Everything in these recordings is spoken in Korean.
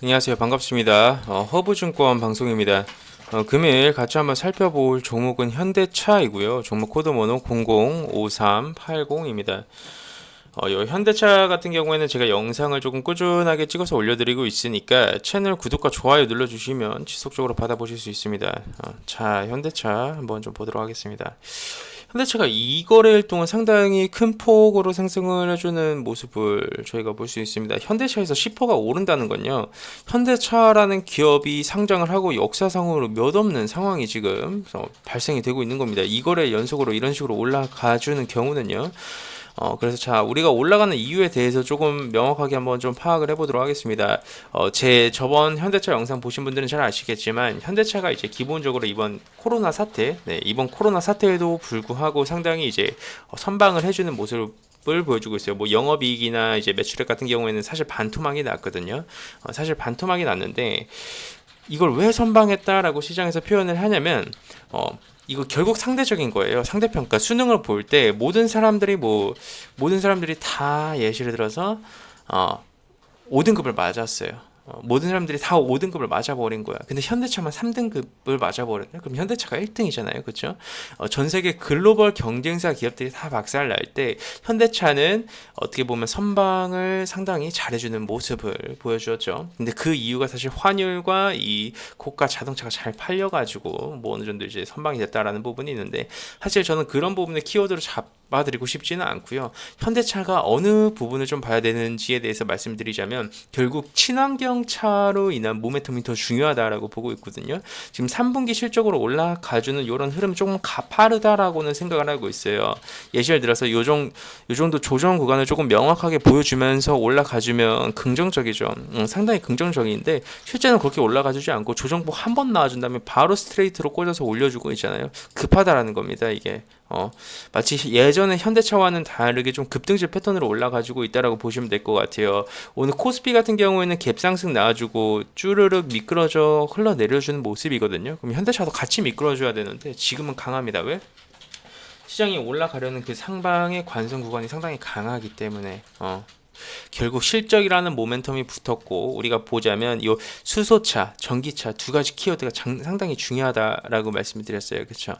안녕하세요. 반갑습니다. 허브증권 방송입니다. 금일 같이 한번 살펴볼 종목은 현대차이고요. 종목 코드 번호 005380입니다. 이 현대차 같은 경우에는 제가 영상을 조금 꾸준하게 찍어서 올려드리고 있으니까 채널 구독과 좋아요 눌러주시면 지속적으로 받아보실 수 있습니다. 자, 현대차 한번 좀 보도록 하겠습니다. 현대차가 이 거래일 동안 상당히 큰 폭으로 상승을 해주는 모습을 저희가 볼 수 있습니다. 현대차에서 10%가 오른다는 건요, 현대차라는 기업이 상장을 하고 역사상으로 몇 없는 상황이 지금 발생이 되고 있는 겁니다. 이 거래 연속으로 이런 식으로 올라가주는 경우는요. 그래서 자, 우리가 올라가는 이유에 대해서 조금 명확하게 한번 좀 파악을 해보도록 하겠습니다. 제 저번 현대차 영상 보신 분들은 잘 아시겠지만, 현대차가 이제 기본적으로 이번 코로나 사태, 이번 코로나 사태에도 불구하고 상당히 이제 선방을 해주는 모습을 보여주고 있어요. 뭐 영업이익이나 이제 매출액 같은 경우에는 사실 반토막이 났거든요. 사실 반토막이 났는데 이걸 왜 선방했다라고 시장에서 표현을 하냐면, 이거 결국 상대적인 거예요. 상대평가 수능을 볼 때 모든 사람들이 다 예시를 들어서 5등급을 맞았어요. 모든 사람들이 다 5등급을 맞아버린 거야. 근데 현대차만 3등급을 맞아버렸네. 그럼 현대차가 1등이잖아요. 그렇죠? 전 세계 글로벌 경쟁사 기업들이 다 박살 날 때 현대차는 어떻게 보면 선방을 상당히 잘해주는 모습을 보여주었죠. 근데 그 이유가 사실 환율과 이 고가 자동차가 잘 팔려가지고 뭐 어느 정도 이제 선방이 됐다라는 부분이 있는데, 사실 저는 그런 부분을 키워드로 잡아드리고 싶지는 않고요. 현대차가 어느 부분을 좀 봐야 되는지에 대해서 말씀드리자면, 결국 친환경 차로 인한 모멘텀이 더 중요하다라고 보고 있거든요. 지금 3분기 실적으로 올라가주는 이런 흐름 조금 가파르다라고는 생각을 하고 있어요. 예시를 들어서 요 정도 조정 구간을 조금 명확하게 보여주면서 올라가주면 긍정적이죠. 상당히 긍정적인데 실제는 그렇게 올라가주지 않고 조정폭 한 번 나와준다면 바로 스트레이트로 꽂아서 올려주고 있잖아요. 급하다라는 겁니다, 이게. 마치 예전에 현대차와는 다르게 좀 급등질 패턴으로 올라가지고 있다라고 보시면 될 것 같아요. 오늘 코스피 같은 경우에는 갭상승 나와주고 쭈르륵 미끄러져 흘러내려주는 모습이거든요. 그럼 현대차도 같이 미끄러져야 되는데 지금은 강합니다. 왜? 시장이 올라가려는 그 상방의 관성 구간이 상당히 강하기 때문에 결국 실적이라는 모멘텀이 붙었고, 우리가 보자면 이 수소차, 전기차 두 가지 키워드가 상당히 중요하다라고 말씀을 드렸어요. 그렇죠?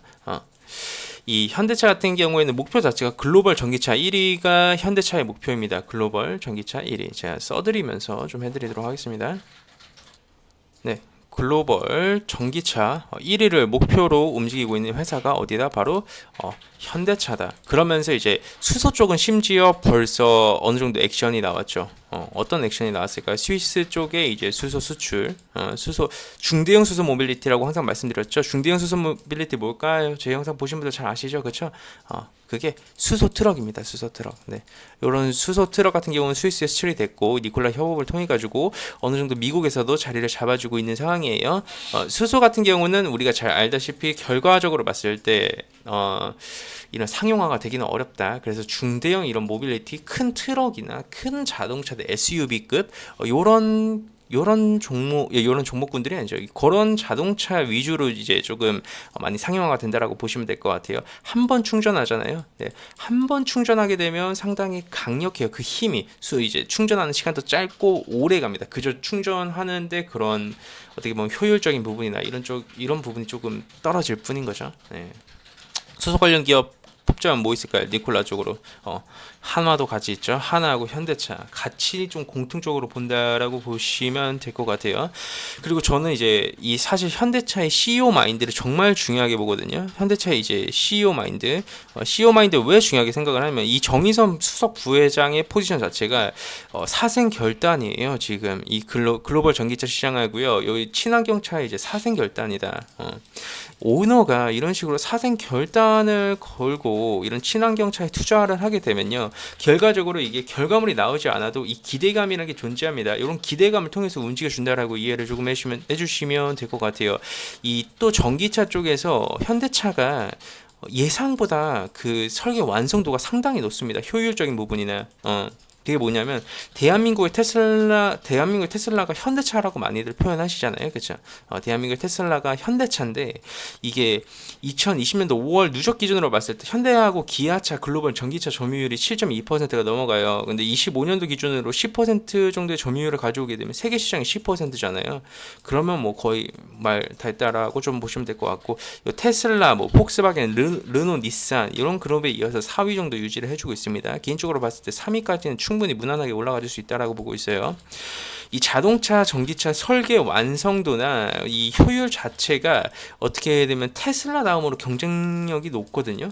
이 현대차 같은 경우에는 목표 자체가 글로벌 전기차 1위가 현대차의 목표입니다. 글로벌 전기차 1위. 제가 써드리면서 좀 해드리도록 하겠습니다. 네. 글로벌 전기차 1위를 목표로 움직이고 있는 회사가 어디다? 바로 현대차다. 그러면서 이제 수소 쪽은 심지어 벌써 어느 정도 액션이 나왔죠. 어떤 액션이 나왔을까요? 스위스 쪽에 이제 수소 수출, 중대형 수소 모빌리티라고 항상 말씀드렸죠. 중대형 수소 모빌리티 뭘까요? 제 영상 보신 분들 잘 아시죠, 그렇죠? 그게 수소 트럭입니다. 수소 트럭. 네, 이런 수소 트럭 같은 경우는 스위스에 수출이 됐고, 니콜라 협업을 통해 가지고 어느 정도 미국에서도 자리를 잡아주고 있는 상황이에요. 수소 같은 경우는 우리가 잘 알다시피 결과적으로 봤을 때 이런 상용화가 되기는 어렵다. 그래서 중대형 이런 모빌리티, 큰 트럭이나 큰 자동차들 SUV급 요런 종목군들이 아니죠. 그런 자동차 위주로 이제 조금 많이 상용화가 된다라고 보시면 될 것 같아요. 한 번 충전하잖아요. 네, 한 번 충전하게 되면 상당히 강력해요. 그 힘이 이제 충전하는 시간도 짧고 오래 갑니다. 그저 충전하는데 그런 어떻게 보면 효율적인 부분이나 이런 부분이 조금 떨어질 뿐인 거죠. 네. 수소 관련 기업 뽑자면 뭐 있을까요? 니콜라 쪽으로 한화도 같이 있죠. 한화하고 현대차 같이 좀 공통적으로 본다라고 보시면 될 것 같아요. 그리고 저는 이제 이 사실 현대차의 CEO 마인드를 정말 중요하게 보거든요. 현대차의 이제 CEO 마인드 왜 중요하게 생각을 하냐면, 이 정의선 수석 부회장의 포지션 자체가 사생 결단이에요. 지금 이 글로벌 전기차 시장하고요, 여기 친환경차의 이제 사생 결단이다. 오너가 이런 식으로 사생 결단을 걸고 이런 친환경차에 투자를 하게 되면요, 결과적으로 이게 결과물이 나오지 않아도 이 기대감이라는 게 존재합니다. 이런 기대감을 통해서 움직여준다라고 이해를 조금 해주시면 될 것 같아요. 이 또 전기차 쪽에서 현대차가 예상보다 그 설계 완성도가 상당히 높습니다. 효율적인 부분이나 그게 뭐냐면 대한민국의 테슬라가 현대차라고 많이들 표현하시잖아요, 그렇죠? 대한민국의 테슬라가 현대차인데 이게 2020년도 5월 누적 기준으로 봤을 때 현대하고 기아차 글로벌 전기차 점유율이 7.2%가 넘어가요. 근데 25년도 기준으로 10% 정도의 점유율을 가져오게 되면 세계 시장이 10%잖아요. 그러면 뭐 거의 말 다 했다라고 좀 보시면 될 것 같고, 요 테슬라, 뭐 폭스바겐, 르노, 닛산 이런 그룹에 이어서 4위 정도 유지를 해주고 있습니다. 개인적으로 봤을 때 3위까지는 충분히 무난하게 올라가줄 수 있다라고 보고 있어요. 이 자동차, 전기차 설계 완성도나 이 효율 자체가 어떻게 되면 테슬라 다음으로 경쟁력이 높거든요.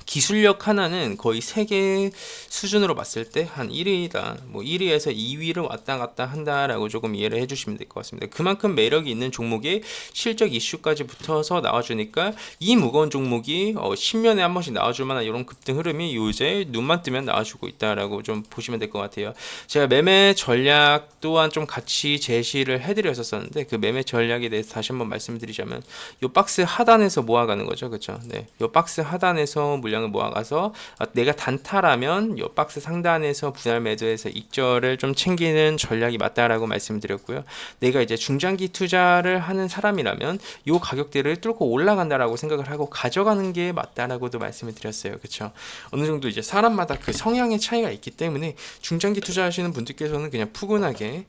기술력 하나는 거의 세계 수준으로 봤을 때 한 1위다. 뭐 1위에서 2위를 왔다 갔다 한다라고 조금 이해를 해주시면 될 것 같습니다. 그만큼 매력이 있는 종목에 실적 이슈까지 붙어서 나와주니까 이 무거운 종목이 10년에 한 번씩 나와줄 만한 이런 급등 흐름이 요새 눈만 뜨면 나와주고 있다라고 좀 보시면 될 것 같아요. 제가 매매 전략 또한 좀 같이 제시를 해드렸었는데 그 매매 전략에 대해서 다시 한번 말씀드리자면 이 박스 하단에서 모아가는 거죠, 그렇죠? 네, 이 박스 하단에서 물량을 모아가서 내가 단타라면 이 박스 상단에서 분할 매도해서 익절을 좀 챙기는 전략이 맞다라고 말씀드렸고요. 내가 이제 중장기 투자를 하는 사람이라면 이 가격대를 뚫고 올라간다라고 생각을 하고 가져가는 게 맞다라고도 말씀을 드렸어요, 그렇죠? 어느 정도 이제 사람마다 그 성향의 차이가 있기 때문에 중장기 투자하시는 분들께서는 그냥 푸근하게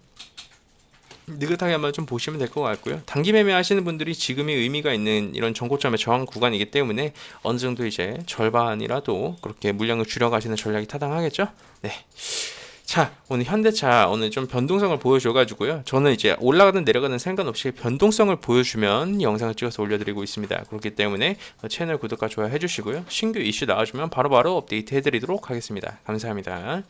느긋하게 한번 좀 보시면 될 것 같고요. 단기 매매 하시는 분들이 지금이 의미가 있는 이런 전고점의 저항 구간이기 때문에 어느 정도 이제 절반이라도 그렇게 물량을 줄여가시는 전략이 타당하겠죠? 네. 자, 오늘 현대차 오늘 좀 변동성을 보여줘가지고요. 저는 이제 올라가든 내려가든 상관없이 변동성을 보여주면 영상을 찍어서 올려드리고 있습니다. 그렇기 때문에 채널 구독과 좋아요 해주시고요. 신규 이슈 나와주면 바로바로 업데이트 해드리도록 하겠습니다. 감사합니다.